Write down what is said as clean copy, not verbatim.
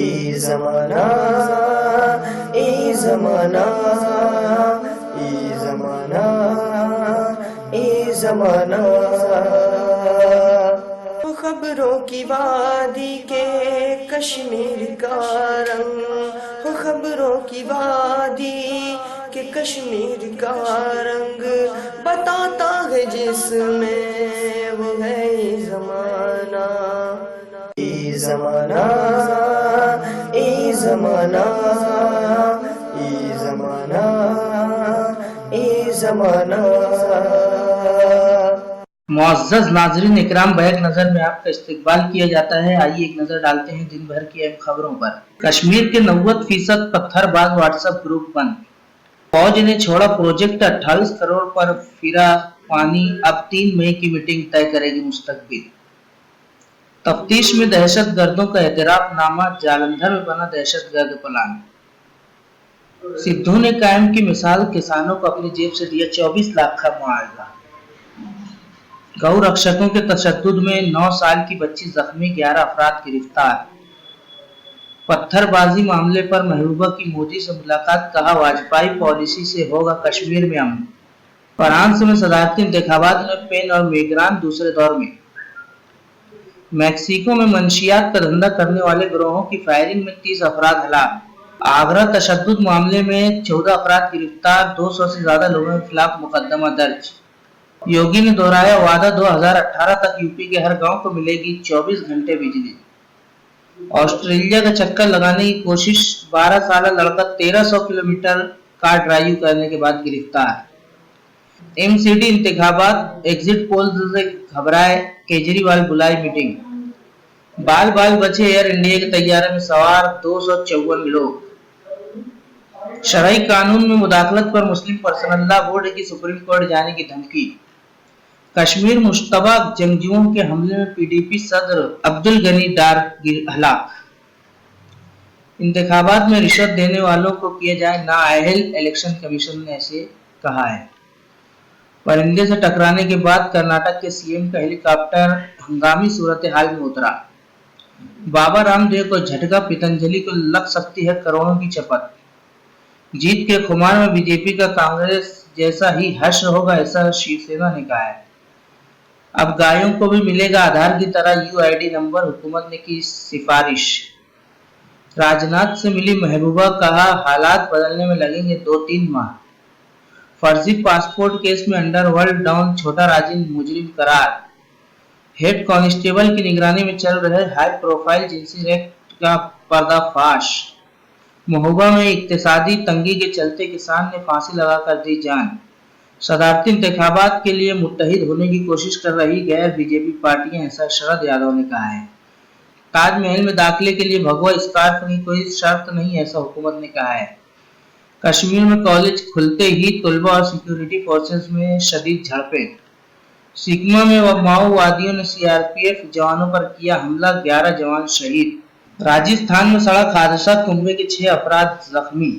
ए ज़माना, ए ज़माना, ए ज़माना, ए ज़माना। खबरों की वादी के कश्मीर का रंग, हो खबरों की वादी के कश्मीर का रंग बताता है जिसमें वो है ये ज़माना। ए ज़माना, ए ज़माना, ए ज़माना, ए ज़माना। मुअज़्ज़ज़ नाज़रीन इकराम, बैक नजर में आपका इस्तकबाल किया जाता है। आइए एक नजर डालते हैं दिन भर की अहम खबरों पर। कश्मीर के 90% पत्थरबाज व्हाट्सएप ग्रुप बंद। फौज ने छोड़ा प्रोजेक्ट, 28 करोड़ पर फिरा पानी। अब 3 मई की मीटिंग तय करेगी मुस्तकबिल। तफ्तीश में दहशतगर्दों का एतराफनामा, जालंधर में बना दहशतगर्द प्लान। सिद्धू ने कायम की मिसाल, किसानों को अपनी जेब से दिया 24 लाख का मुआवजा। गौ रक्षकों के तशद्दुद में 9 साल की बच्ची जख्मी, 11 अफराद गिरफ्तार। पत्थरबाजी मामले पर महबूबा की मोदी से मुलाकात, कहा वाजपेयी पॉलिसी से होगा कश्मीर में अमन। फ्रांस में सदारती इंतखाबात में पेन और मेग्रान दूसरे दौर में। मैक्सिको में मंशियात का धंधा करने वाले गिरोहों की फायरिंग में 30 अफराद हलाक। आगरा तशद्दुद मामले में 14 अफराद गिरफ्तार, 200 से ज्यादा लोगों के खिलाफ मुकदमा दर्ज। योगी ने दोहराया वादा, 2018 तक यूपी के हर गांव को मिलेगी 24 घंटे बिजली। ऑस्ट्रेलिया का चक्कर लगाने की कोशिश, 12 साल लड़का 1300 किलोमीटर कार ड्राइव करने के बाद गिरफ्तार। एमसीडी इंतखाबात, एग्जिट पोल से घबराए केजरीवाल, बुलाई मीटिंग। बाल बाल बचे एयर इंडिया के तैयारे में सवार 254 लोग। शरई कानून में मुदाखलत पर मुस्लिम पर्सनल लॉ बोर्ड की सुप्रीम कोर्ट जाने की धमकी। कश्मीर मुश्तबा जंगजुओं के हमले में पीडीपी सदर अब्दुल गनी डार हलाक। इंतखाबात में रिश्वत देने वालों को किया जाए नाअहल, इलेक्शन कमीशन ने ऐसे कहा है। परिंदे से टकराने के बाद कर्नाटक के सीएम का हेलीकॉप्टर हंगामी सूरत हाल में उतरा। बाबा रामदेव को झटका, पतंजलि को लग सकती है करोड़ों की चपत। जीत के खुमार में बीजेपी का कांग्रेस जैसा ही हश्र होगा, ऐसा शिवसेना ने कहा है। अब गायों को भी मिलेगा आधार की तरह यूआईडी नंबर, हुकूमत ने की सिफारिश। राजनाथ से मिली महबूबा, कहा हालात बदलने में लगेंगे 2-3 माह। फर्जी पासपोर्ट केस में अंडरवर्ल्ड डॉन छोटा राजन मुजरिम करार। हेड कांस्टेबल की निगरानी में चल रहे हाई प्रोफाइल जिंसी रेप का पर्दाफाश। महोबा में इक्तिसादी तंगी के चलते किसान ने फांसी लगाकर दी जान। सदारती इंतखाबात के लिए मुत्तहिद होने की कोशिश कर रही गैर बीजेपी पार्टियां, ऐसा शरद यादव ने कहा है। ताजमहल में दाखिले के लिए भगवा स्कार्फ की कोई शर्त नहीं, ऐसा हुकूमत ने कहा है। कश्मीर में कॉलेज खुलते ही तलबा और सिक्योरिटी फोर्सेस में शदीद झड़पें। सिकमा में माओवादियों ने सीआरपीएफ जवानों पर किया हमला, 11 जवान शहीद। राजस्थान में सड़क हादसा, कुंभे के 6 अफराद जख्मी।